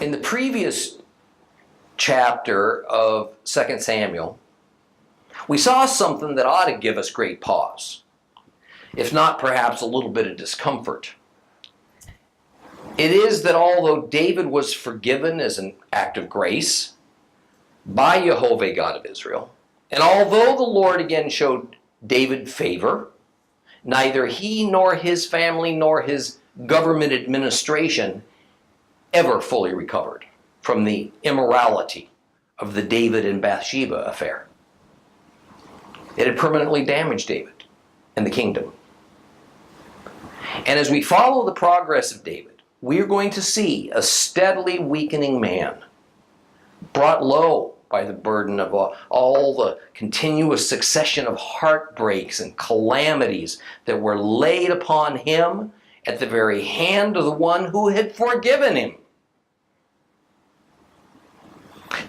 In the previous chapter of 2 Samuel, we saw something that ought to give us great pause, if not perhaps a little bit of discomfort. It is that although David was forgiven as an act of grace by Jehovah God of Israel, and although the Lord again showed David favor, neither he nor his family nor his government administration ever fully recovered from the immorality of the David and Bathsheba affair. It had permanently damaged David and the kingdom. And as we follow the progress of David, we are going to see a steadily weakening man, brought low by the burden of all the continuous succession of heartbreaks and calamities that were laid upon him at the very hand of the one who had forgiven him.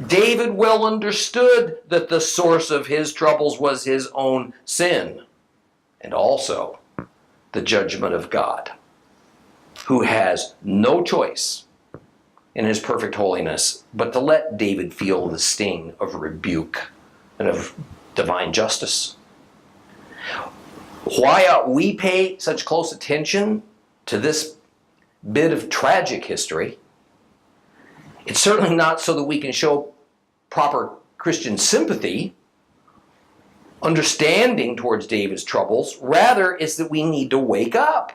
David well understood that the source of his troubles was his own sin, and also the judgment of God, who has no choice in his perfect holiness but to let David feel the sting of rebuke and of divine justice. Why ought we pay such close attention to this bit of tragic history? It's certainly not so that we can show proper Christian sympathy, understanding towards David's troubles. Rather, it's that we need to wake up.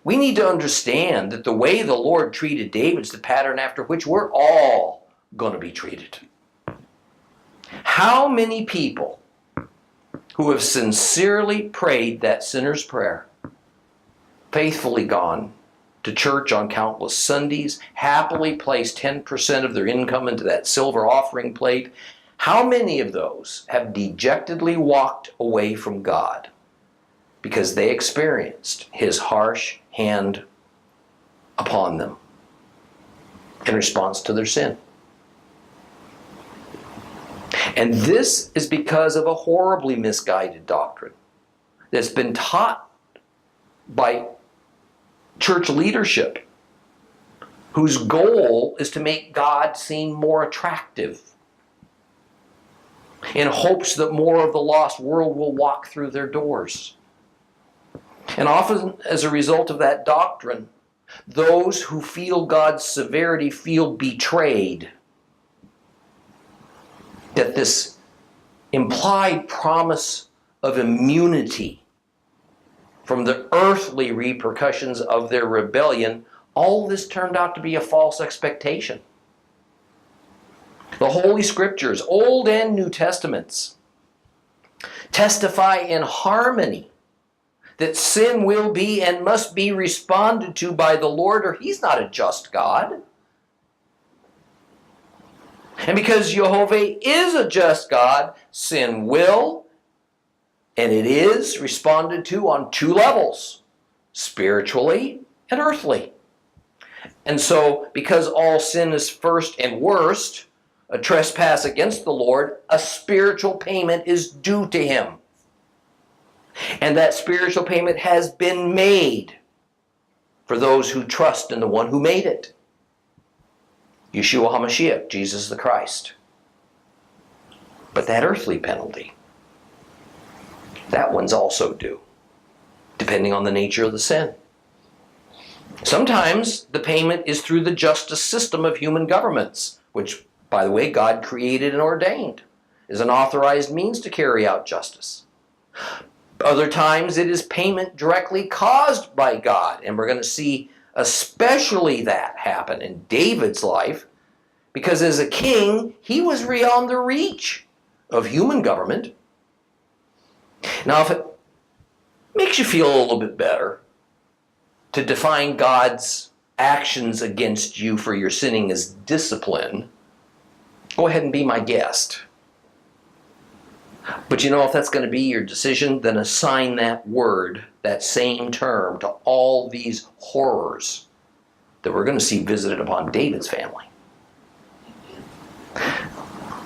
We need to understand that the way the Lord treated David is the pattern after which we're all going to be treated. How many people who have sincerely prayed that sinner's prayer, faithfully gone to church on countless Sundays, happily placed 10% of their income into that silver offering plate, how many of those have dejectedly walked away from God because they experienced his harsh hand upon them in response to their sin? And this is because of a horribly misguided doctrine that's been taught by church leadership, whose goal is to make God seem more attractive in hopes that more of the lost world will walk through their doors. And often, as a result of that doctrine, those who feel God's severity feel betrayed. That this implied promise of immunity from the earthly repercussions of their rebellion, all this turned out to be a false expectation. The Holy Scriptures, Old and New Testaments, testify in harmony that sin will be and must be responded to by the Lord, or he's not a just God. And because Jehovah is a just God, sin will, and it is, responded to on two levels, spiritually and earthly. And so, because all sin is first and worst, a trespass against the Lord, a spiritual payment is due to him. And that spiritual payment has been made for those who trust in the one who made it, Yeshua HaMashiach, Jesus the Christ. But that earthly penalty, that one's also due, depending on the nature of the sin. Sometimes the payment is through the justice system of human governments, which, by the way, God created and ordained, is an authorized means to carry out justice. Other times it is payment directly caused by God, and we're going to see especially that happen in David's life, because as a king, he was beyond the reach of human government. Now, if it makes you feel a little bit better to define God's actions against you for your sinning as discipline, go ahead and be my guest. But you know, if that's going to be your decision, then assign that word, that same term, to all these horrors that we're going to see visited upon David's family.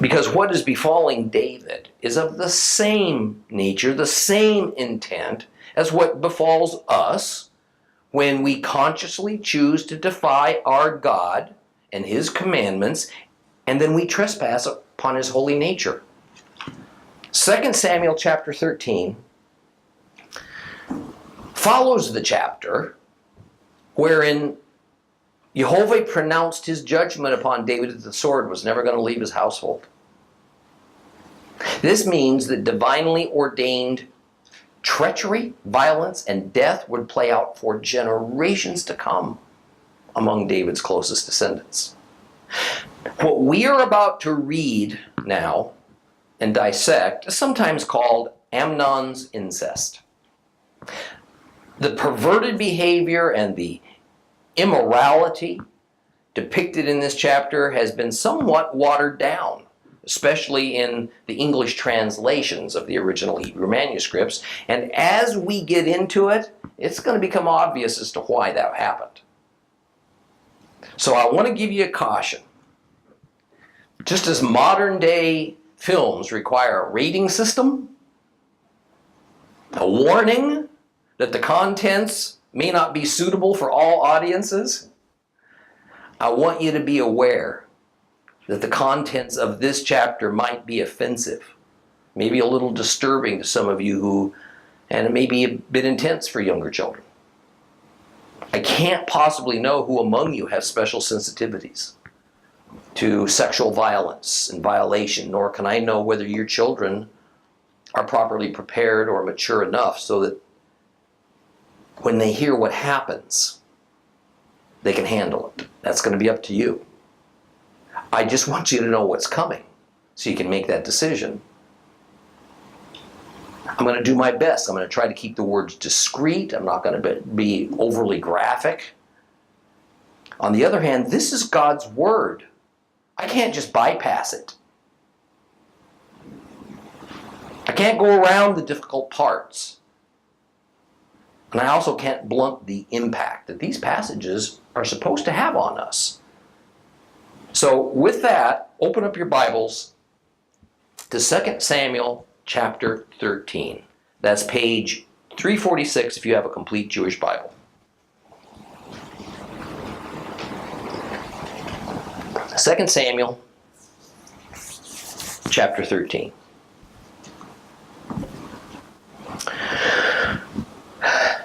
Because what is befalling David is of the same nature, the same intent as what befalls us when we consciously choose to defy our God and his commandments, and then we trespass upon his holy nature. 2 Samuel chapter 13 follows the chapter wherein Jehovah pronounced his judgment upon David that the sword was never going to leave his household. This means that divinely ordained treachery, violence, and death would play out for generations to come among David's closest descendants. What we are about to read now and dissect is sometimes called Amnon's incest. The perverted behavior and the immorality depicted in this chapter has been somewhat watered down, especially in the English translations of the original Hebrew manuscripts. And as we get into it, it's going to become obvious as to why that happened. So I want to give you a caution. Just as modern day films require a rating system, a warning that the contents may not be suitable for all audiences, I want you to be aware that the contents of this chapter might be offensive, maybe a little disturbing to some of you and it may be a bit intense for younger children. I can't possibly know who among you has special sensitivities to sexual violence and violation, nor can I know whether your children are properly prepared or mature enough so that when they hear what happens, they can handle it. That's going to be up to you. I just want you to know what's coming so you can make that decision. I'm going to do my best. I'm going to try to keep the words discreet. I'm not going to be overly graphic. On the other hand, this is God's word. I can't just bypass it. I can't go around the difficult parts. And I also can't blunt the impact that these passages are supposed to have on us. So with that, open up your Bibles to 2 Samuel chapter 13. That's page 346 if you have a complete Jewish Bible. 2 Samuel chapter 13.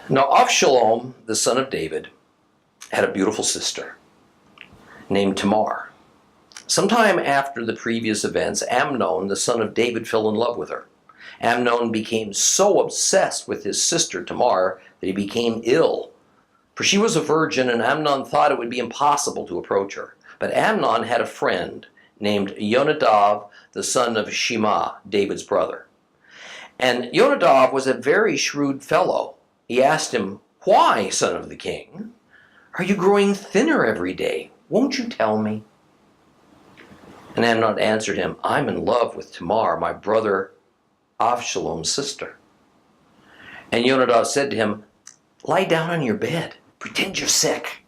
Now Avshalom, the son of David, had a beautiful sister named Tamar. Sometime after the previous events, Amnon, the son of David, fell in love with her. Amnon became so obsessed with his sister Tamar that he became ill. For she was a virgin, and Amnon thought it would be impossible to approach her. But Amnon had a friend named Yonadav, the son of Shema, David's brother. And Yonadav was a very shrewd fellow. He asked him, "Why, son of the king, are you growing thinner every day? Won't you tell me?" And Amnon answered him, "I'm in love with Tamar, my brother Avshalom's sister." And Yonadav said to him, "Lie down on your bed, pretend you're sick.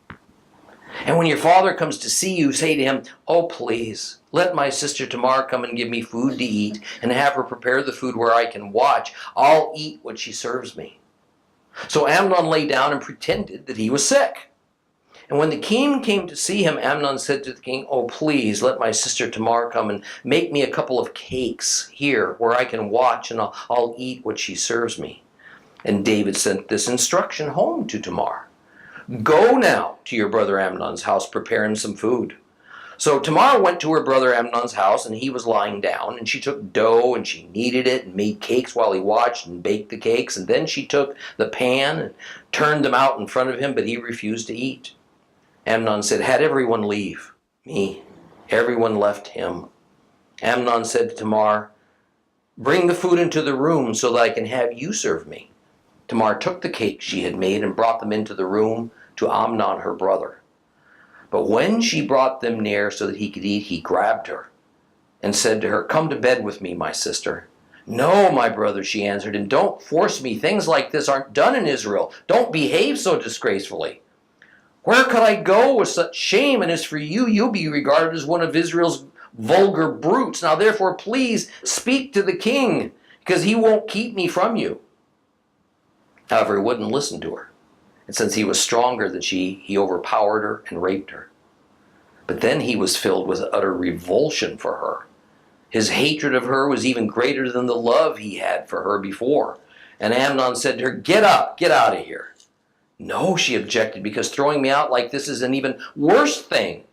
And when your father comes to see you, say to him, 'Oh, please, let my sister Tamar come and give me food to eat, and have her prepare the food where I can watch. I'll eat what she serves me.'" So Amnon lay down and pretended that he was sick. And when the king came to see him, Amnon said to the king, "Oh, please, let my sister Tamar come and make me a couple of cakes here where I can watch, and I'll eat what she serves me." And David sent this instruction home to Tamar: "Go now to your brother Amnon's house, prepare him some food." So Tamar went to her brother Amnon's house, and he was lying down, and she took dough, and she kneaded it, and made cakes while he watched, and baked the cakes. And then she took the pan and turned them out in front of him, but he refused to eat. Amnon said, "Had everyone leave me." Everyone left him. Amnon said to Tamar, "Bring the food into the room so that I can have you serve me." Tamar took the cakes she had made and brought them into the room to Amnon, her brother. But when she brought them near so that he could eat, he grabbed her and said to her, "Come to bed with me, my sister." "No, my brother," she answered, "and don't force me. Things like this aren't done in Israel. Don't behave so disgracefully. Where could I go with such shame? And as for you, you'll be regarded as one of Israel's vulgar brutes. Now therefore, please speak to the king, because he won't keep me from you." However, he wouldn't listen to her. And since he was stronger than she, he overpowered her and raped her. But then he was filled with utter revulsion for her. His hatred of her was even greater than the love he had for her before. And Amnon said to her, "Get up, get out of here." "No," she objected, "because throwing me out like this is an even worse thing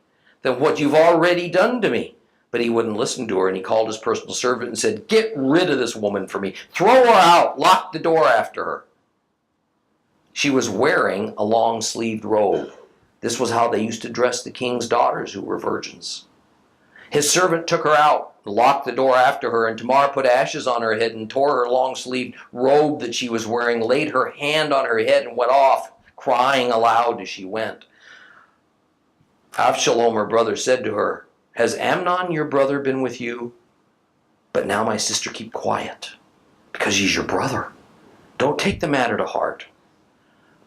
than what you've already done to me." But he wouldn't listen to her, and he called his personal servant and said, "Get rid of this woman for me. Throw her out. Lock the door after her." She was wearing a long-sleeved robe. This was how they used to dress the king's daughters who were virgins. His servant took her out, locked the door after her, and Tamar put ashes on her head and tore her long-sleeved robe that she was wearing, laid her hand on her head, and went off, crying aloud as she went. Avshalom, her brother, said to her, "Has Amnon, your brother, been with you? But now, my sister, keep quiet, because he's your brother. Don't take the matter to heart."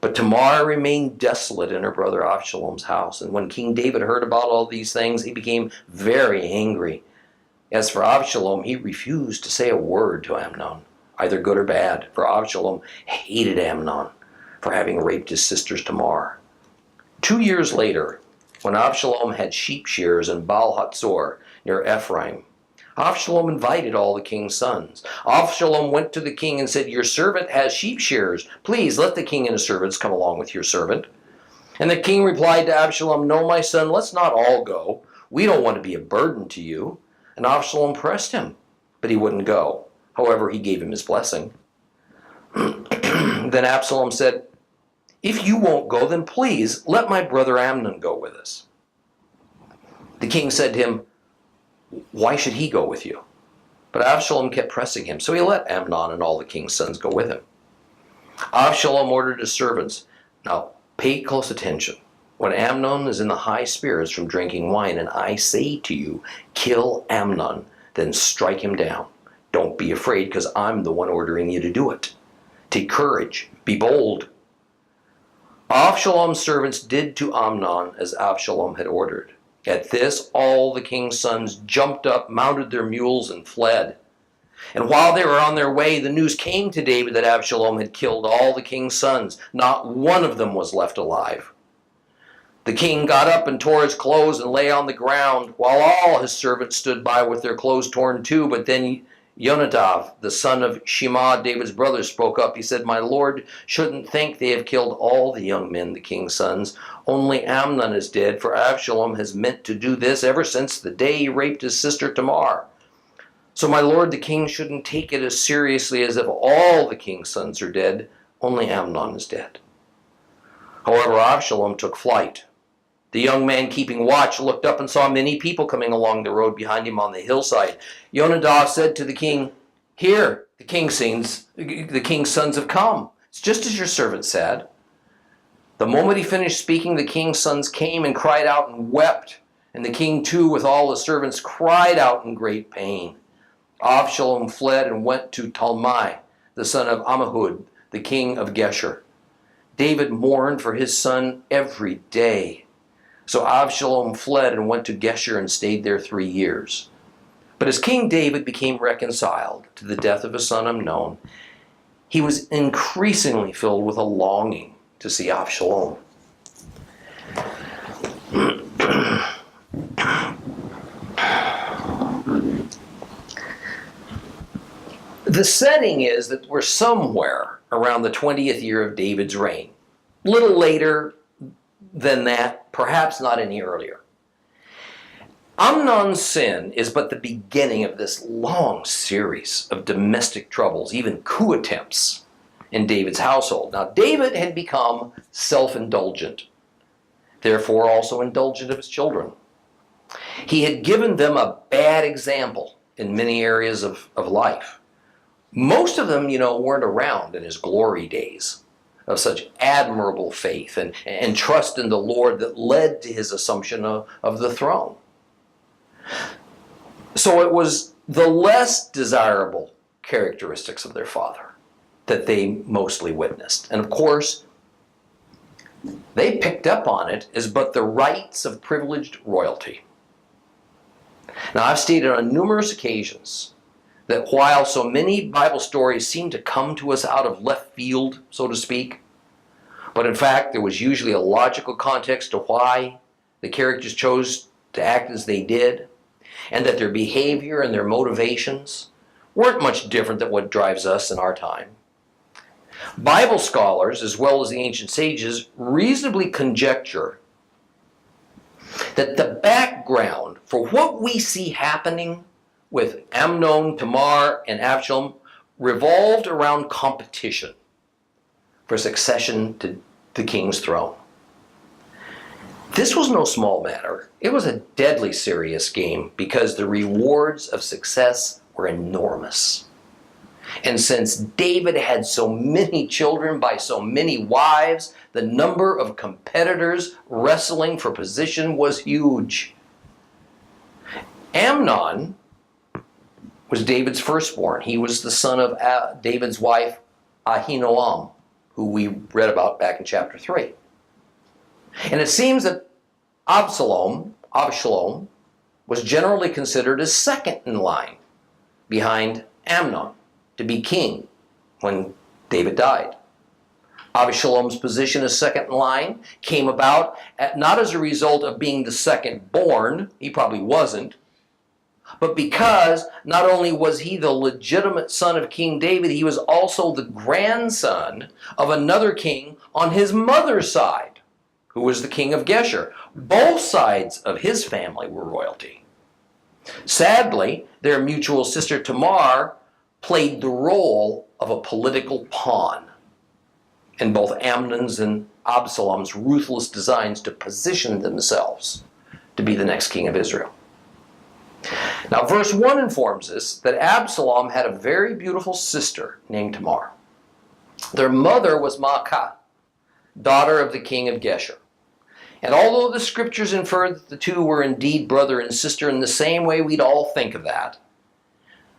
But Tamar remained desolate in her brother Avshalom's house. And when King David heard about all these things, he became very angry. As for Avshalom, he refused to say a word to Amnon, either good or bad, for Avshalom hated Amnon for having raped his sister Tamar. 2 years later, when Avshalom had sheep shears in Baal Hatzor near Ephraim, Avshalom invited all the king's sons. Avshalom went to the king and said, "Your servant has sheep shears. Please let the king and his servants come along with your servant." And the king replied to Avshalom, "No, my son, let's not all go. We don't want to be a burden to you." And Avshalom pressed him, but he wouldn't go. However, he gave him his blessing. Then Absalom said, "If you won't go, then please let my brother Amnon go with us." The king said to him, "Why should he go with you?" But Avshalom kept pressing him, so he let Amnon and all the king's sons go with him. Avshalom ordered his servants, "Now pay close attention. When Amnon is in the high spirits from drinking wine, and I say to you, 'Kill Amnon,' then strike him down. Don't be afraid, because I'm the one ordering you to do it. Take courage, be bold." Avshalom's servants did to Amnon as Avshalom had ordered. At this, all the king's sons jumped up, mounted their mules, and fled. And while they were on their way, the news came to David that Avshalom had killed all the king's sons. Not one of them was left alive. The king got up and tore his clothes and lay on the ground, while all his servants stood by with their clothes torn too. But then Yonadav, the son of Shema, David's brother, spoke up. He said, "My lord shouldn't think they have killed all the young men, the king's sons. Only Amnon is dead, for Avshalom has meant to do this ever since the day he raped his sister Tamar. So my lord the king shouldn't take it as seriously as if all the king's sons are dead. Only Amnon is dead." However, Avshalom took flight. The young man keeping watch looked up and saw many people coming along the road behind him on the hillside. Yonadav said to the king, "Here, the king's sons have come. It's just as your servant said." The moment he finished speaking, the king's sons came and cried out and wept. And the king too, with all his servants, cried out in great pain. Avshalom fled and went to Talmai, the son of Ammihud, the king of Geshur. David mourned for his son every day. So Avshalom fled and went to Geshur and stayed there 3 years. But as King David became reconciled to the death of his son Amnon, he was increasingly filled with a longing to see Avshalom. The setting is that we're somewhere around the 20th year of David's reign. A little later than that, perhaps not any earlier. Amnon's sin is but the beginning of this long series of domestic troubles, even coup attempts in David's household. Now, David had become self-indulgent, therefore also indulgent of his children. He had given them a bad example in many areas of life. Most of them, weren't around in his glory days of such admirable faith and trust in the Lord that led to his assumption of the throne. So it was the less desirable characteristics of their father that they mostly witnessed. And of course, they picked up on it as but the rights of privileged royalty. Now, I've stated on numerous occasions that while so many Bible stories seem to come to us out of left field, so to speak, but in fact there was usually a logical context to why the characters chose to act as they did, and that their behavior and their motivations weren't much different than what drives us in our time. Bible scholars, as well as the ancient sages, reasonably conjecture that the background for what we see happening with Amnon, Tamar, and Absalom revolved around competition for succession to the king's throne. This was no small matter. It was a deadly serious game because the rewards of success were enormous. And since David had so many children by so many wives, the number of competitors wrestling for position was huge. Amnon was David's firstborn. He was the son of David's wife, Ahinoam, who we read about back in chapter 3. And it seems that Absalom was generally considered as second in line behind Amnon to be king when David died. Absalom's position as second in line came about not as a result of being the second born, he probably wasn't, but because not only was he the legitimate son of King David, he was also the grandson of another king on his mother's side, who was the king of Geshur. Both sides of his family were royalty. Sadly, their mutual sister Tamar played the role of a political pawn in both Amnon's and Absalom's ruthless designs to position themselves to be the next king of Israel. Now, verse 1 informs us that Absalom had a very beautiful sister named Tamar. Their mother was Maacah, daughter of the king of Geshur. And although the scriptures infer that the two were indeed brother and sister in the same way we'd all think of that,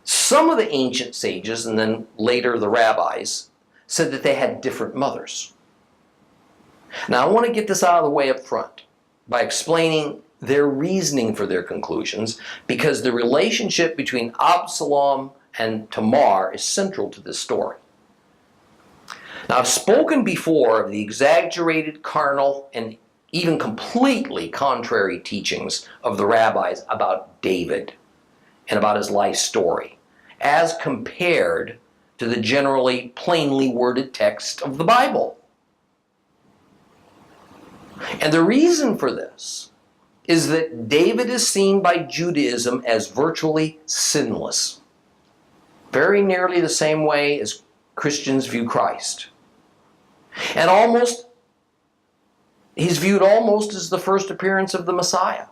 some of the ancient sages, and then later the rabbis, said that they had different mothers. Now, I want to get this out of the way up front by explaining their reasoning for their conclusions, because the relationship between Absalom and Tamar is central to this story. Now, I've spoken before of the exaggerated, carnal, and even completely contrary teachings of the rabbis about David and about his life story, as compared to the generally plainly worded text of the Bible. And the reason for this is that David is seen by Judaism as virtually sinless, very nearly the same way as Christians view Christ. And he's viewed almost as the first appearance of the Messiah.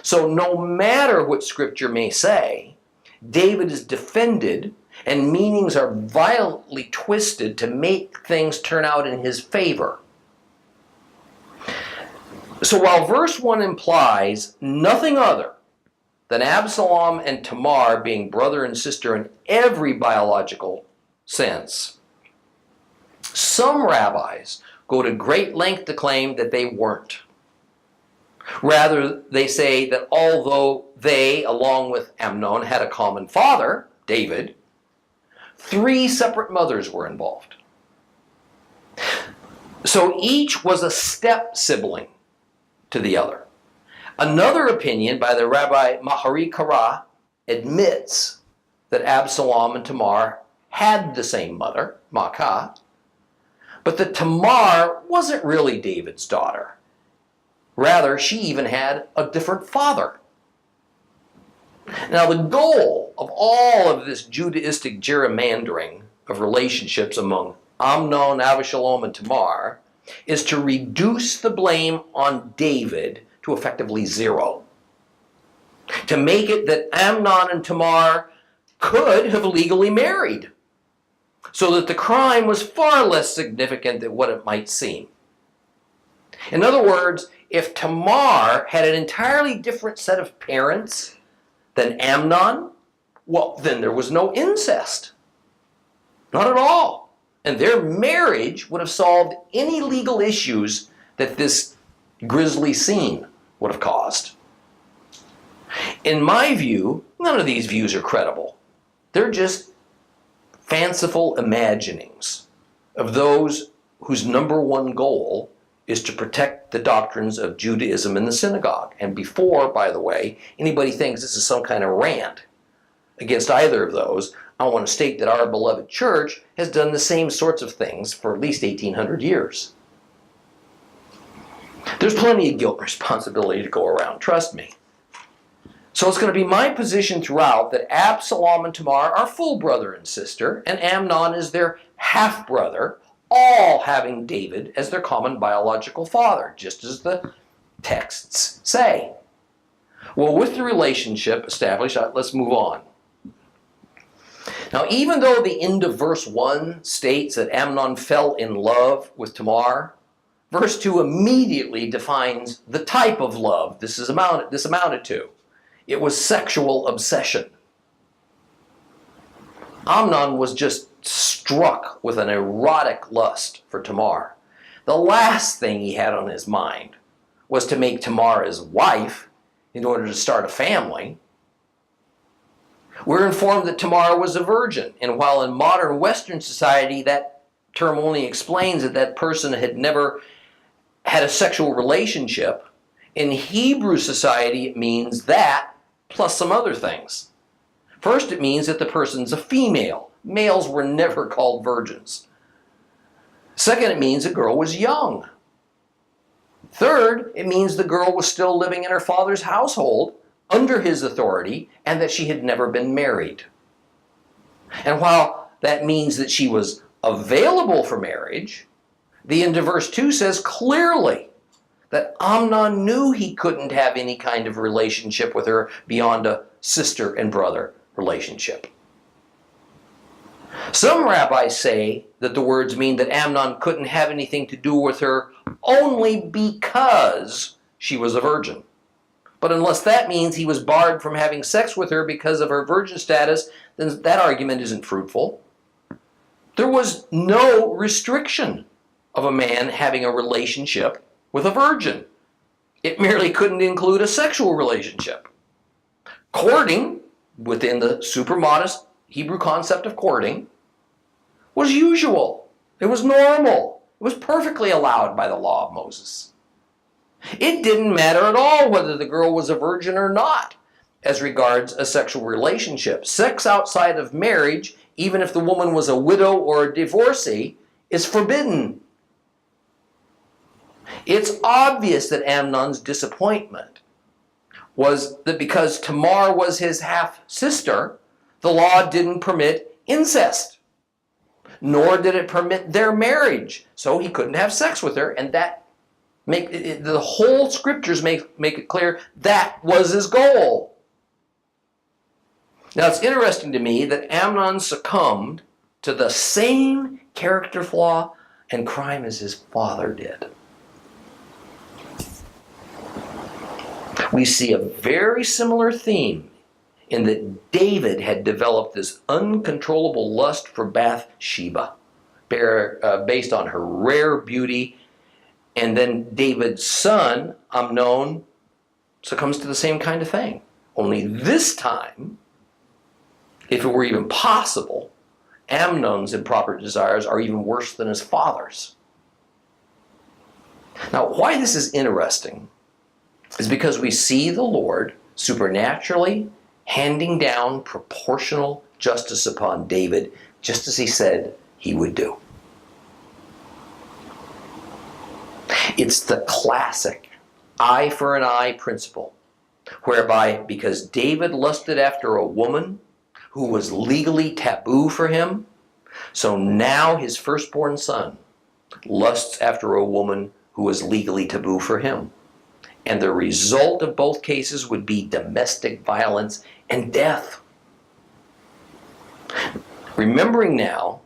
So no matter what Scripture may say, David is defended and meanings are violently twisted to make things turn out in his favor. So while verse 1 implies nothing other than Absalom and Tamar being brother and sister in every biological sense, some rabbis go to great length to claim that they weren't. Rather, they say that although they, along with Amnon, had a common father, David, 3 separate mothers were involved. So each was a step-sibling to the other. Another opinion by the Rabbi Mahari Kara admits that Absalom and Tamar had the same mother, Maacah, but that Tamar wasn't really David's daughter. Rather, she even had a different father. Now, the goal of all of this Judaistic gerrymandering of relationships among Amnon, Absalom, and Tamar is to reduce the blame on David to effectively 0. To make it that Amnon and Tamar could have legally married, so that the crime was far less significant than what it might seem. In other words, if Tamar had an entirely different set of parents than Amnon, well, then there was no incest. Not at all. And their marriage would have solved any legal issues that this grisly scene would have caused. In my view, none of these views are credible. They're just fanciful imaginings of those whose number one goal is to protect the doctrines of Judaism in the synagogue. And before, by the way, anybody thinks this is some kind of rant against either of those, I want to state that our beloved church has done the same sorts of things for at least 1,800 years. There's plenty of guilt and responsibility to go around, trust me. So it's going to be my position throughout that Absalom and Tamar are full brother and sister, and Amnon is their half-brother, all having David as their common biological father, just as the texts say. Well, with the relationship established, let's move on. Now, even though the end of verse 1 states that Amnon fell in love with Tamar, verse 2 immediately defines the type of love this amounted to. It was sexual obsession. Amnon was just struck with an erotic lust for Tamar. The last thing he had on his mind was to make Tamar his wife in order to start a family. We're informed that Tamar was a virgin, and while in modern Western society that term only explains that that person had never had a sexual relationship, in Hebrew society it means that plus some other things. First, it means that the person's a female. Males were never called virgins. Second, it means the girl was young. Third, it means the girl was still living in her father's household under his authority and that she had never been married. And while that means that she was available for marriage, the end of verse 2 says clearly that Amnon knew he couldn't have any kind of relationship with her beyond a sister and brother relationship. Some rabbis say that the words mean that Amnon couldn't have anything to do with her only because she was a virgin. But unless that means he was barred from having sex with her because of her virgin status, then that argument isn't fruitful. There was no restriction of a man having a relationship with a virgin. It merely couldn't include a sexual relationship. Courting, within the super modest Hebrew concept of courting, was usual. It was normal. It was perfectly allowed by the law of Moses. It didn't matter at all whether the girl was a virgin or not as regards a sexual relationship. Sex outside of marriage, even if the woman was a widow or a divorcee, is forbidden. It's obvious that Amnon's disappointment was that because Tamar was his half-sister, the law didn't permit incest, nor did it permit their marriage, so he couldn't have sex with her, and that the whole scriptures make it clear that was his goal. Now it's interesting to me that Amnon succumbed to the same character flaw and crime as his father did. We see a very similar theme in that David had developed this uncontrollable lust for Bathsheba, based on her rare beauty. And then David's son, Amnon, succumbs to the same kind of thing. Only this time, if it were even possible, Amnon's improper desires are even worse than his father's. Now, why this is interesting is because we see the Lord supernaturally handing down proportional justice upon David, just as he said he would do. It's the classic eye for an eye principle, whereby because David lusted after a woman who was legally taboo for him, so now his firstborn son lusts after a woman who was legally taboo for him. And the result of both cases would be domestic violence and death. Remembering now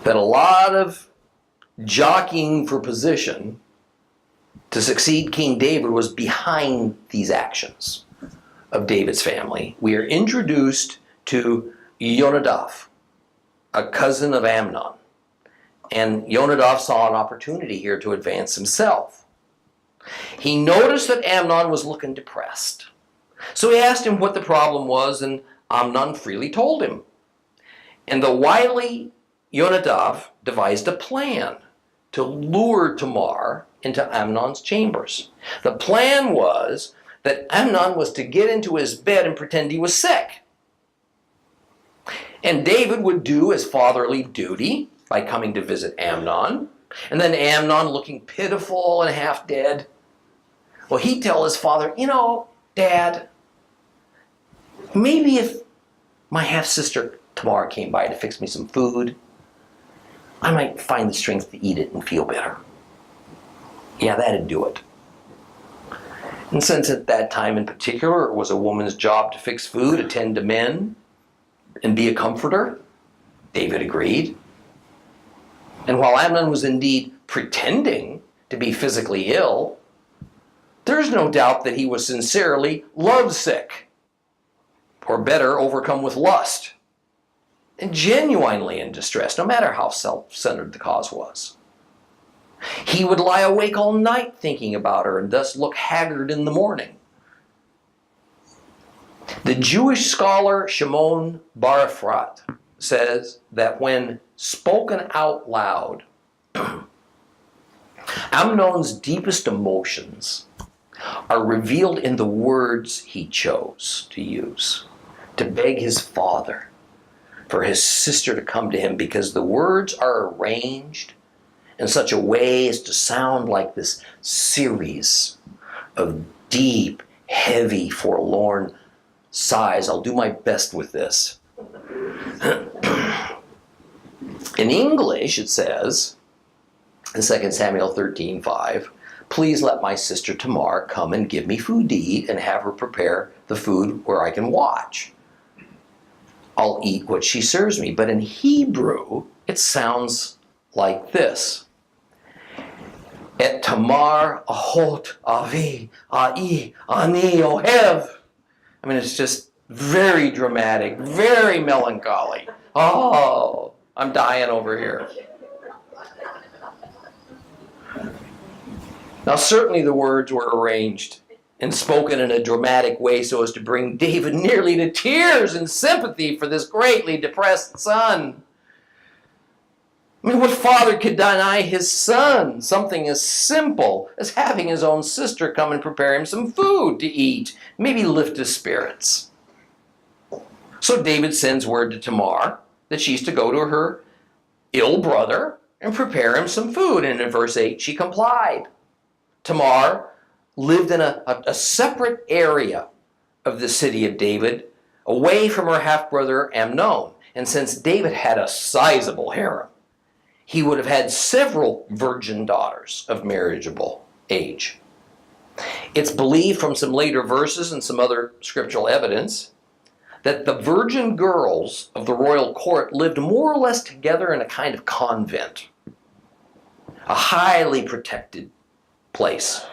that a lot of jockeying for position to succeed King David was behind these actions of David's family, we are introduced to Yonadav, a cousin of Amnon. And Yonadav saw an opportunity here to advance himself. He noticed that Amnon was looking depressed. So he asked him what the problem was, and Amnon freely told him. And the wily Yonadav devised a plan to lure Tamar into Amnon's chambers. The plan was that Amnon was to get into his bed and pretend he was sick. And David would do his fatherly duty by coming to visit Amnon. And then Amnon, looking pitiful and half dead, well, he'd tell his father, Dad, maybe if my half-sister Tamar came by to fix me some food, I might find the strength to eat it and feel better. Yeah, that'd do it. And since at that time in particular it was a woman's job to fix food, attend to men, and be a comforter, David agreed. And while Amnon was indeed pretending to be physically ill, there's no doubt that he was sincerely lovesick, or better, overcome with lust, and genuinely in distress, no matter how self-centered the cause was. He would lie awake all night thinking about her and thus look haggard in the morning. The Jewish scholar Shimon Bar Ephrat says that when spoken out loud, Amnon's deepest emotions are revealed in the words he chose to use, to beg his father for his sister to come to him, because the words are arranged in such a way as to sound like this series of deep, heavy, forlorn sighs. I'll do my best with this. In English, it says, in 2 Samuel 13:5, please let my sister Tamar come and give me food to eat and have her prepare the food where I can watch. I'll eat what she serves me. But in Hebrew, it sounds like this. Et Tamar ahot avi ai ani ohev. I mean, it's just very dramatic, very melancholy. Oh, I'm dying over here. Now, certainly the words were arranged and spoken in a dramatic way so as to bring David nearly to tears in sympathy for this greatly depressed son. I mean, what father could deny his son something as simple as having his own sister come and prepare him some food to eat, maybe lift his spirits? So David sends word to Tamar that she's to go to her ill brother and prepare him some food. And in verse 8, she complied. Tamar lived in a separate area of the city of David, away from her half-brother Amnon. And since David had a sizable harem, he would have had several virgin daughters of marriageable age. It's believed from some later verses and some other scriptural evidence that the virgin girls of the royal court lived more or less together in a kind of convent, a highly protected place.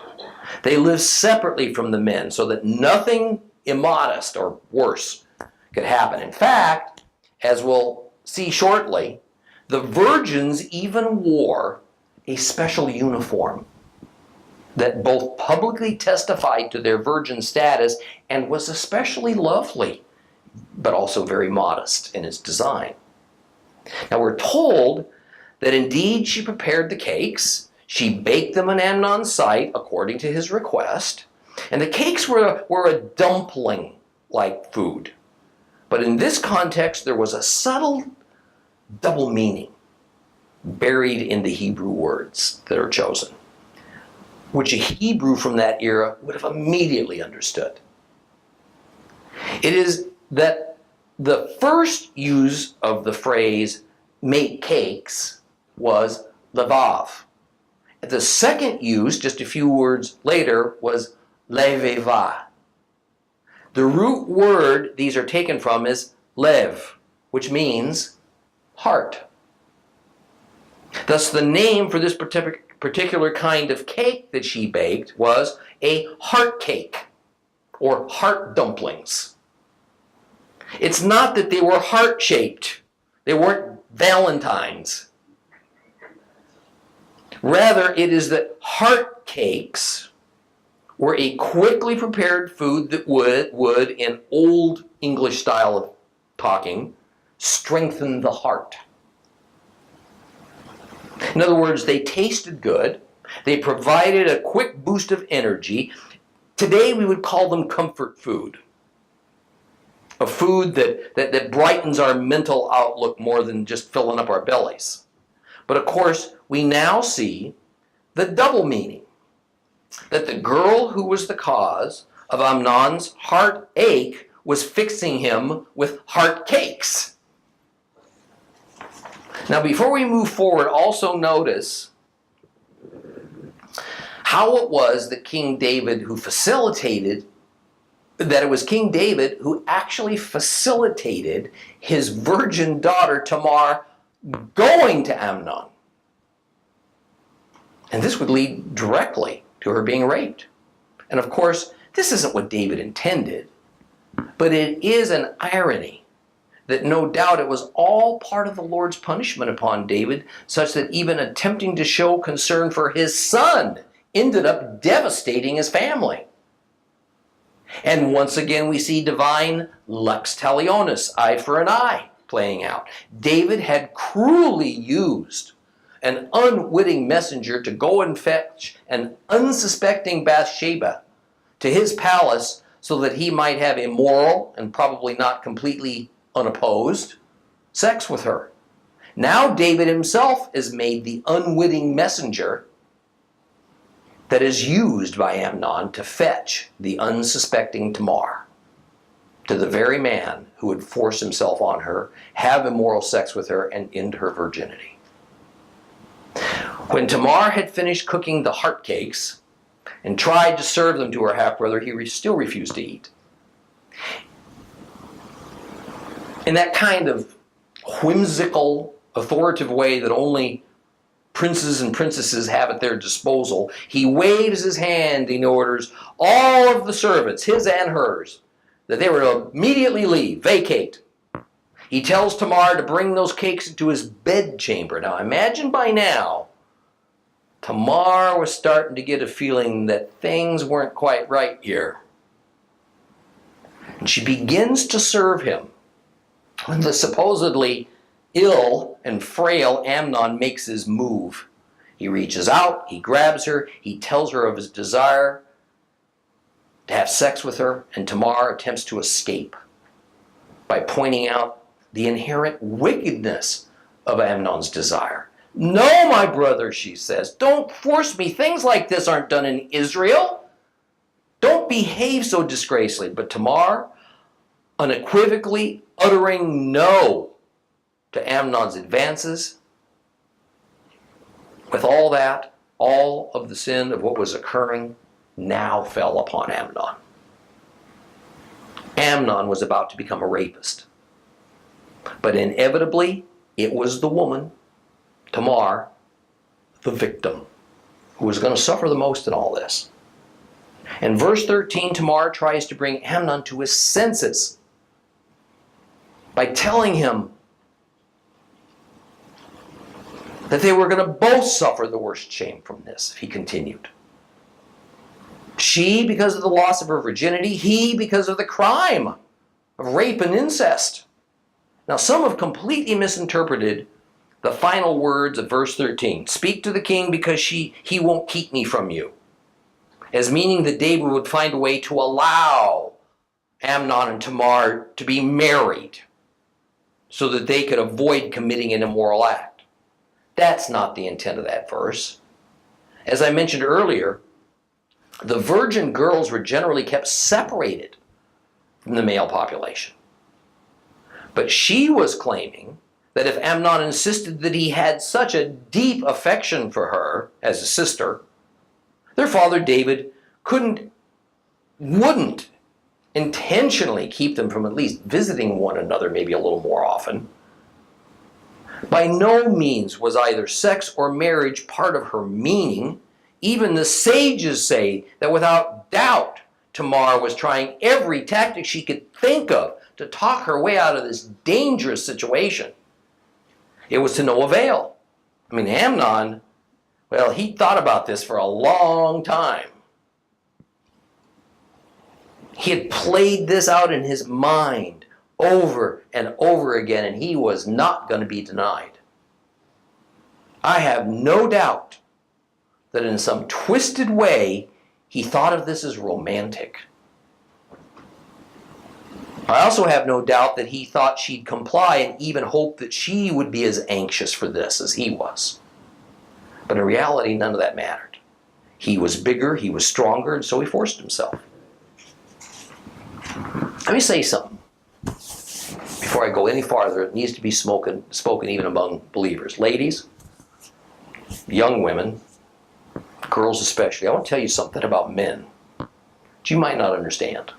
They lived separately from the men so that nothing immodest or worse could happen. In fact, as we'll see shortly, the virgins even wore a special uniform that both publicly testified to their virgin status and was especially lovely, but also very modest in its design. Now, we're told that indeed she prepared the cakes. She baked them in Amnon's sight according to his request. And the cakes were a dumpling-like food. But in this context, there was a subtle double meaning buried in the Hebrew words that are chosen, which a Hebrew from that era would have immediately understood. It is that the first use of the phrase make cakes was levav. The second use, just a few words later, was leveva. The root word these are taken from is lev, which means heart. Thus, the name for this particular kind of cake that she baked was a heart cake or heart dumplings. It's not that they were heart-shaped. They weren't valentines. Rather, it is that heart cakes were a quickly prepared food that would, in old English style of talking, strengthen the heart. In other words, they tasted good. They provided a quick boost of energy. Today we would call them comfort food. A food that brightens our mental outlook more than just filling up our bellies. But of course, we now see the double meaning. That the girl who was the cause of Amnon's heartache was fixing him with heart cakes. Now, before we move forward, also notice how it was that King David that it was King David who actually facilitated his virgin daughter Tamar going to Amnon. And this would lead directly to her being raped. And of course, this isn't what David intended, but it is an irony that no doubt it was all part of the Lord's punishment upon David, such that even attempting to show concern for his son ended up devastating his family. And once again we see divine lex talionis, eye for an eye, playing out. David had cruelly used an unwitting messenger to go and fetch an unsuspecting Bathsheba to his palace so that he might have immoral and probably not completely unopposed sex with her. Now David himself is made the unwitting messenger that is used by Amnon to fetch the unsuspecting Tamar to the very man who would force himself on her, have immoral sex with her, and end her virginity. When Tamar had finished cooking the heart cakes and tried to serve them to her half-brother, he still refused to eat. In that kind of whimsical, authoritative way that only princes and princesses have at their disposal, he waves his hand and orders all of the servants, his and hers, that they were to immediately leave, vacate. He tells Tamar to bring those cakes into his bedchamber. Now imagine by now, Tamar was starting to get a feeling that things weren't quite right here. And she begins to serve him. When the supposedly ill and frail Amnon makes his move, he reaches out, he grabs her, he tells her of his desire to have sex with her, and Tamar attempts to escape by pointing out the inherent wickedness of Amnon's desire. No, my brother, she says, don't force me. Things like this aren't done in Israel. Don't behave so disgracefully. But Tamar, unequivocally uttering no to Amnon's advances, with all that, all of the sin of what was occurring now fell upon Amnon. Amnon was about to become a rapist. But inevitably, it was the woman, Tamar, the victim, who was going to suffer the most in all this. In verse 13, Tamar tries to bring Amnon to his senses by telling him that they were going to both suffer the worst shame from this if he continued. She because of the loss of her virginity, he because of the crime of rape and incest. Now some have completely misinterpreted the final words of verse 13. Speak to the king because he won't keep me from you. As meaning that David would find a way to allow Amnon and Tamar to be married so that they could avoid committing an immoral act. That's not the intent of that verse. As I mentioned earlier, the virgin girls were generally kept separated from the male population. But she was claiming that if Amnon insisted that he had such a deep affection for her as a sister, their father David wouldn't intentionally keep them from at least visiting one another maybe a little more often. By no means was either sex or marriage part of her meaning. Even the sages say that without doubt Tamar was trying every tactic she could think of to talk her way out of this dangerous situation. It was to no avail. I mean, Amnon, well, he thought about this for a long time. He had played this out in his mind over and over again, and he was not going to be denied. I have no doubt that in some twisted way, he thought of this as romantic. I also have no doubt that he thought she'd comply and even hoped that she would be as anxious for this as he was. But in reality, none of that mattered. He was bigger, he was stronger, and so he forced himself. Let me say something. Before I go any farther, it needs to be spoken even among believers. Ladies, young women, girls especially, I want to tell you something about men that you might not understand.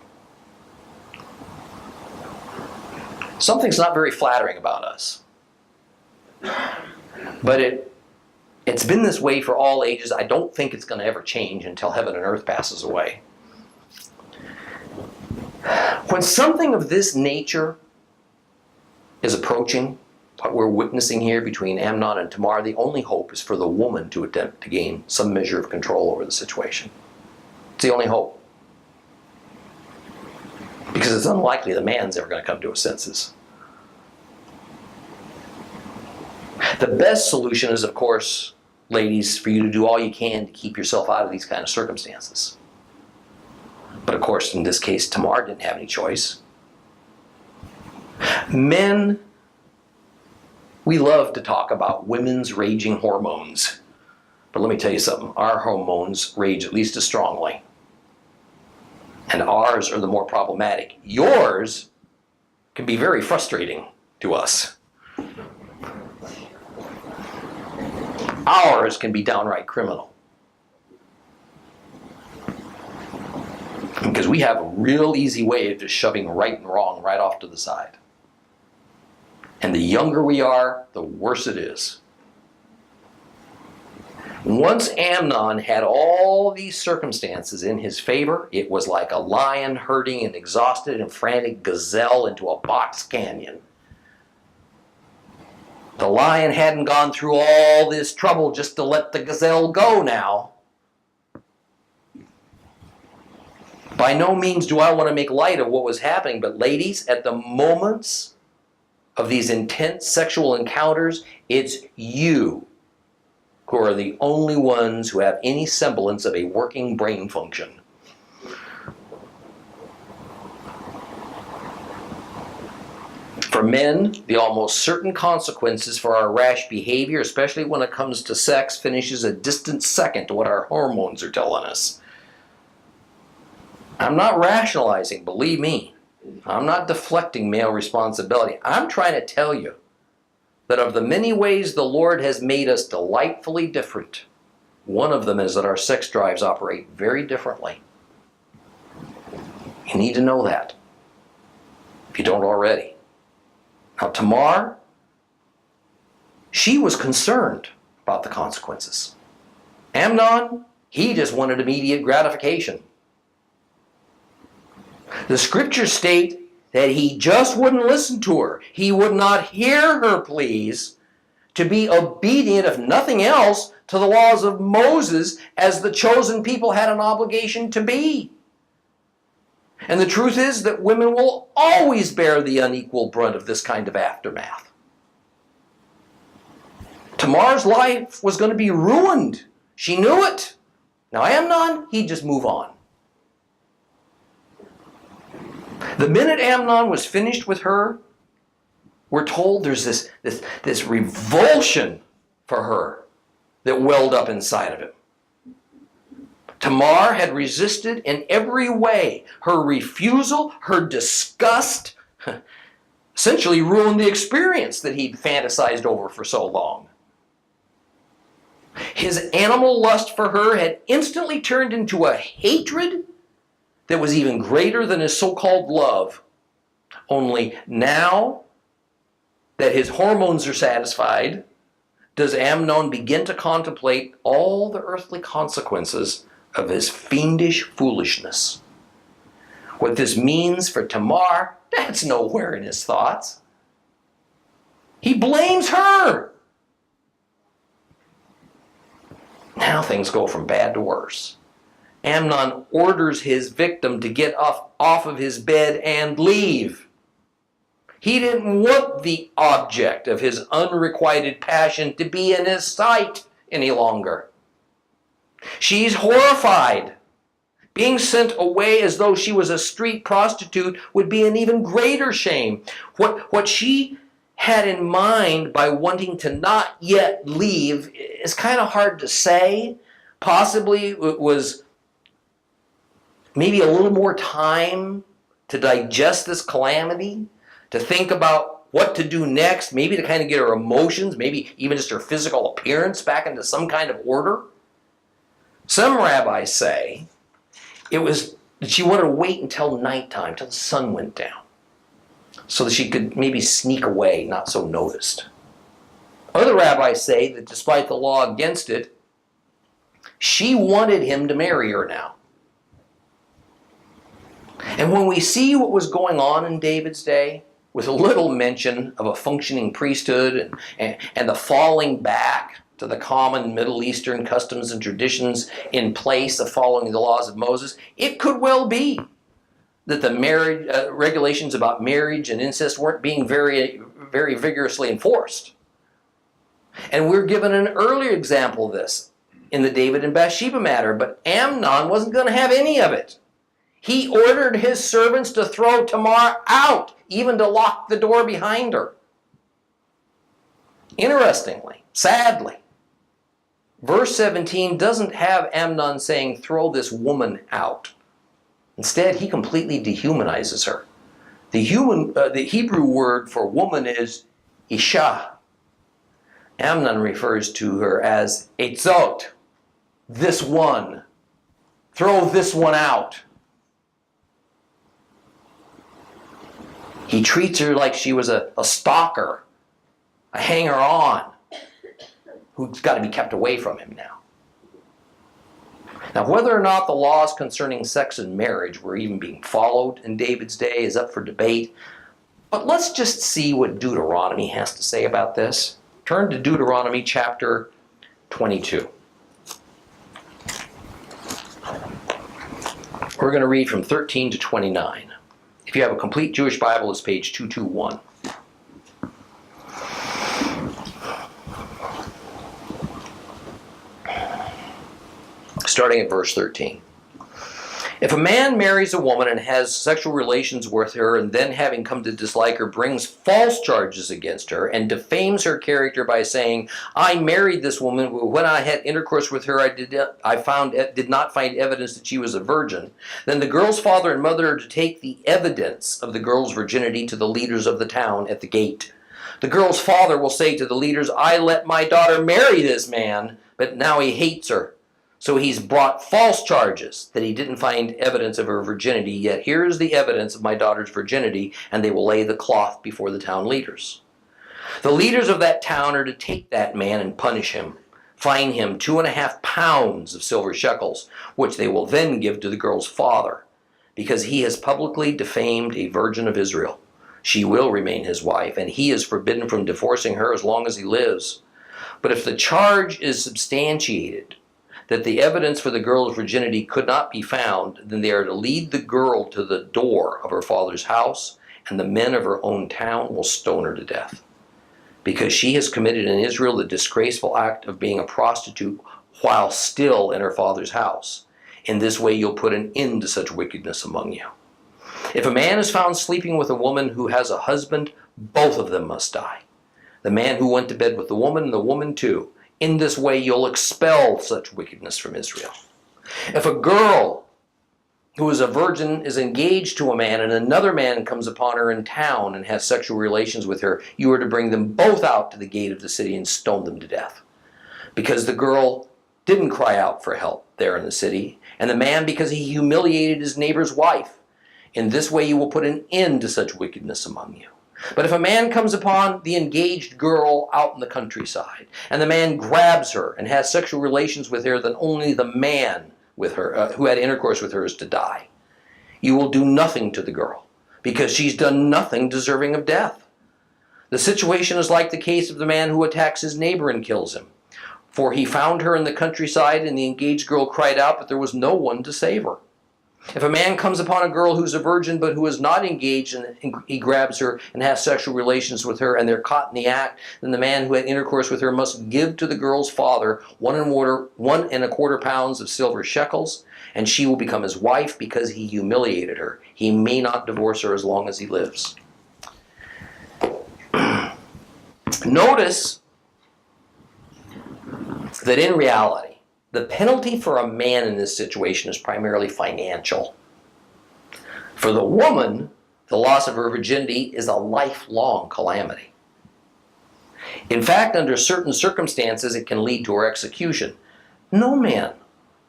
Something's not very flattering about us. But it's been this way for all ages. I don't think it's going to ever change until heaven and earth passes away. When something of this nature is approaching, what we're witnessing here between Amnon and Tamar, the only hope is for the woman to attempt to gain some measure of control over the situation. It's the only hope. Because it's unlikely the man's ever going to come to his senses. The best solution is, of course, ladies, for you to do all you can to keep yourself out of these kind of circumstances. But of course, in this case, Tamar didn't have any choice. Men, we love to talk about women's raging hormones. But let me tell you something, our hormones rage at least as strongly. And ours are the more problematic. Yours can be very frustrating to us. Ours can be downright criminal. Because we have a real easy way of just shoving right and wrong right off to the side. And the younger we are, the worse it is. Once Amnon had all these circumstances in his favor, it was like a lion herding an exhausted and frantic gazelle into a box canyon. The lion hadn't gone through all this trouble just to let the gazelle go now. By no means do I want to make light of what was happening, but ladies, at the moments of these intense sexual encounters, it's you who are the only ones who have any semblance of a working brain function. For men, the almost certain consequences for our rash behavior, especially when it comes to sex, finishes a distant second to what our hormones are telling us. I'm not rationalizing, believe me. I'm not deflecting male responsibility. I'm trying to tell you that of the many ways the Lord has made us delightfully different, one of them is that our sex drives operate very differently. You need to know that, if you don't already. Now, Tamar, she was concerned about the consequences. Amnon, he just wanted immediate gratification. The scriptures state that he just wouldn't listen to her. He would not hear her pleas to be obedient, if nothing else, to the laws of Moses, as the chosen people had an obligation to be. And the truth is that women will always bear the unequal brunt of this kind of aftermath. Tamar's life was going to be ruined. She knew it. Now Amnon, he'd just move on. The minute Amnon was finished with her, we're told there's this revulsion for her that welled up inside of him. Tamar had resisted in every way. Her refusal, her disgust, essentially ruined the experience that he'd fantasized over for so long. His animal lust for her had instantly turned into a hatred that was even greater than his so-called love. Only now that his hormones are satisfied, does Amnon begin to contemplate all the earthly consequences of his fiendish foolishness. What this means for Tamar, that's nowhere in his thoughts. He blames her. Now things go from bad to worse. Amnon orders his victim to get off of his bed and leave. He didn't want the object of his unrequited passion to be in his sight any longer. She's horrified. Being sent away as though she was a street prostitute would be an even greater shame. What she had in mind by wanting to not yet leave is kind of hard to say. Possibly it was maybe a little more time to digest this calamity, to think about what to do next, maybe to kind of get her emotions, maybe even just her physical appearance back into some kind of order. Some rabbis say it was that she wanted to wait until nighttime, till the sun went down, so that she could maybe sneak away, not so noticed. Other rabbis say that despite the law against it, she wanted him to marry her now. And when we see what was going on in David's day, with a little mention of a functioning priesthood and the falling back to the common Middle Eastern customs and traditions in place of following the laws of Moses, it could well be that the marriage regulations about marriage and incest weren't being very, very vigorously enforced. And we're given an earlier example of this in the David and Bathsheba matter, but Amnon wasn't going to have any of it. He ordered his servants to throw Tamar out, even to lock the door behind her. Interestingly, sadly, verse 17 doesn't have Amnon saying, throw this woman out. Instead, he completely dehumanizes her. The Hebrew word for woman is isha. Amnon refers to her as etzot, this one. Throw this one out. He treats her like she was a stalker, a hanger-on, who's got to be kept away from him now. Now, whether or not the laws concerning sex and marriage were even being followed in David's day is up for debate. But let's just see what Deuteronomy has to say about this. Turn to Deuteronomy chapter 22. We're going to read from 13 to 29. If you have a complete Jewish Bible, it's page 221. Starting at verse 13. If a man marries a woman and has sexual relations with her, and then having come to dislike her, brings false charges against her and defames her character by saying, I married this woman, but when I had intercourse with her, I did not find evidence that she was a virgin, then the girl's father and mother are to take the evidence of the girl's virginity to the leaders of the town at the gate. The girl's father will say to the leaders, I let my daughter marry this man, but now he hates her. So he's brought false charges that he didn't find evidence of her virginity, yet here is the evidence of my daughter's virginity, and they will lay the cloth before the town leaders. The leaders of that town are to take that man and punish him, fine him 2.5 pounds of silver shekels, which they will then give to the girl's father, because he has publicly defamed a virgin of Israel. She will remain his wife, and he is forbidden from divorcing her as long as he lives. But if the charge is substantiated, that the evidence for the girl's virginity could not be found, then they are to lead the girl to the door of her father's house, and the men of her own town will stone her to death, because she has committed in Israel the disgraceful act of being a prostitute while still in her father's house. In this way you'll put an end to such wickedness among you. If a man is found sleeping with a woman who has a husband, both of them must die. The man who went to bed with the woman, and the woman too. In this way, you'll expel such wickedness from Israel. If a girl who is a virgin is engaged to a man and another man comes upon her in town and has sexual relations with her, you are to bring them both out to the gate of the city and stone them to death. Because the girl didn't cry out for help there in the city, and the man because he humiliated his neighbor's wife. In this way, you will put an end to such wickedness among you. But if a man comes upon the engaged girl out in the countryside, and the man grabs her and has sexual relations with her, then only the man with her who had intercourse with her is to die. You will do nothing to the girl, because she's done nothing deserving of death. The situation is like the case of the man who attacks his neighbor and kills him. For he found her in the countryside, and the engaged girl cried out, but there was no one to save her. If a man comes upon a girl who's a virgin but who is not engaged and he grabs her and has sexual relations with her and they're caught in the act, then the man who had intercourse with her must give to the girl's father 1.25 pounds of silver shekels, and she will become his wife because he humiliated her. He may not divorce her as long as he lives. Notice that in reality, the penalty for a man in this situation is primarily financial. For the woman, the loss of her virginity is a lifelong calamity. In fact, under certain circumstances, it can lead to her execution. No man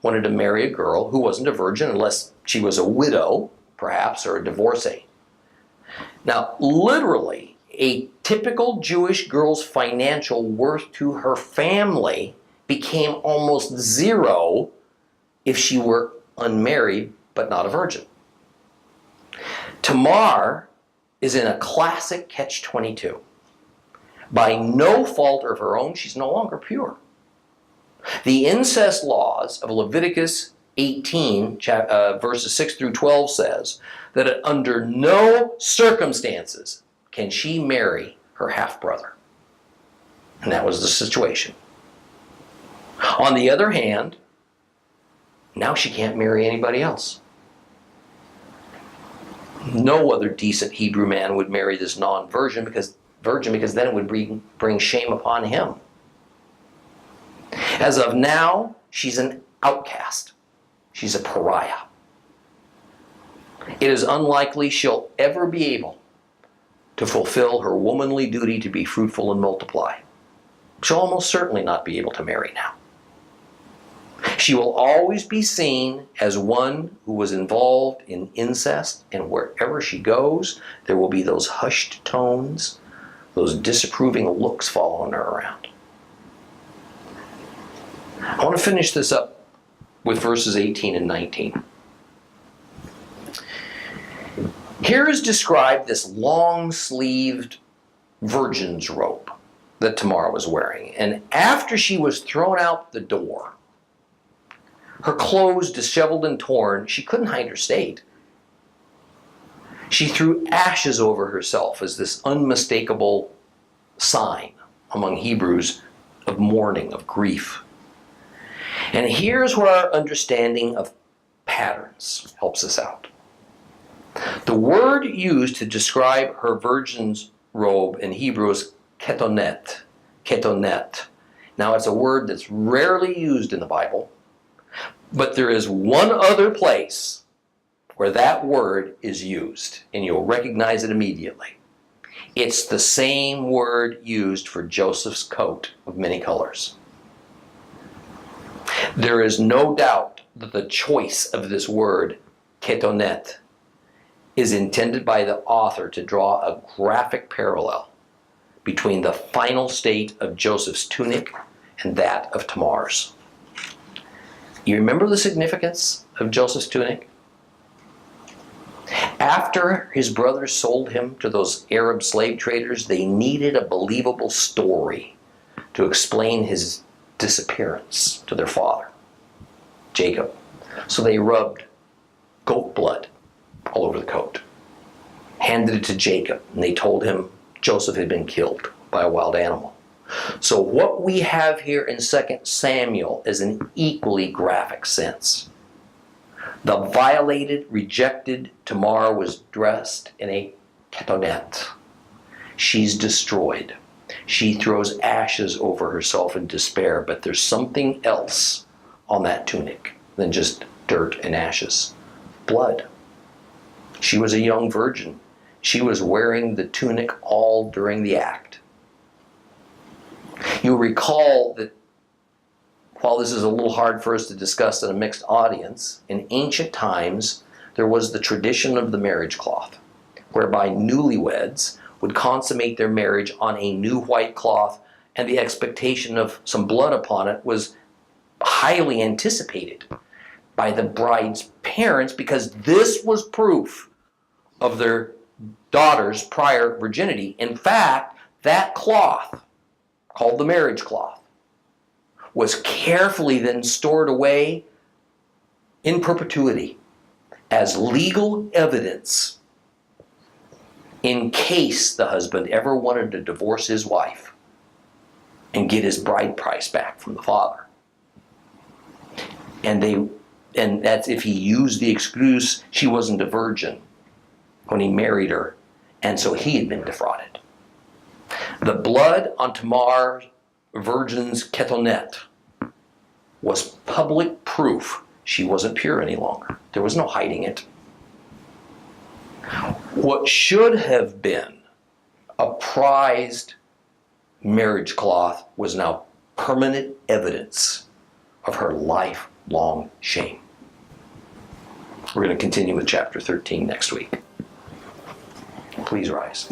wanted to marry a girl who wasn't a virgin unless she was a widow, perhaps, or a divorcee. Now, literally, a typical Jewish girl's financial worth to her family became almost zero if she were unmarried but not a virgin. Tamar is in a classic catch-22. By no fault of her own, she's no longer pure. The incest laws of Leviticus 18, verses 6 through 12 says that under no circumstances can she marry her half-brother. And that was the situation. On the other hand, now she can't marry anybody else. No other decent Hebrew man would marry this non-virgin because then it would bring shame upon him. As of now, she's an outcast. She's a pariah. It is unlikely she'll ever be able to fulfill her womanly duty to be fruitful and multiply. She'll almost certainly not be able to marry now. She will always be seen as one who was involved in incest, and wherever she goes, there will be those hushed tones, those disapproving looks following her around. I want to finish this up with verses 18 and 19. Here is described this long-sleeved virgin's robe that Tamar was wearing. And after she was thrown out the door, her clothes disheveled and torn, she couldn't hide her state. She threw ashes over herself as this unmistakable sign among Hebrews of mourning, of grief. And here's where our understanding of patterns helps us out. The word used to describe her virgin's robe in Hebrew is ketonet. Ketonet. Now, it's a word that's rarely used in the Bible, but there is one other place where that word is used, and you'll recognize it immediately. It's the same word used for Joseph's coat of many colors. There is no doubt that the choice of this word, ketonet, is intended by the author to draw a graphic parallel between the final state of Joseph's tunic and that of Tamar's. You remember the significance of Joseph's tunic? After his brothers sold him to those Arab slave traders, they needed a believable story to explain his disappearance to their father, Jacob. So they rubbed goat blood all over the coat, handed it to Jacob, and they told him Joseph had been killed by a wild animal. So what we have here in 2 Samuel is an equally graphic sense. The violated, rejected Tamar was dressed in a ketonet. She's destroyed. She throws ashes over herself in despair, but there's something else on that tunic than just dirt and ashes. Blood. She was a young virgin. She was wearing the tunic all during the act. You'll recall that while this is a little hard for us to discuss in a mixed audience, in ancient times there was the tradition of the marriage cloth, whereby newlyweds would consummate their marriage on a new white cloth, and the expectation of some blood upon it was highly anticipated by the bride's parents, because this was proof of their daughter's prior virginity. In fact, that cloth, called the marriage cloth, was carefully then stored away in perpetuity as legal evidence in case the husband ever wanted to divorce his wife and get his bride price back from the father. And that's if he used the excuse she wasn't a virgin when he married her, and so he had been defrauded. The blood on Tamar's virgin's ketonet was public proof she wasn't pure any longer. There was no hiding it. What should have been a prized marriage cloth was now permanent evidence of her lifelong shame. We're going to continue with chapter 13 next week. Please rise.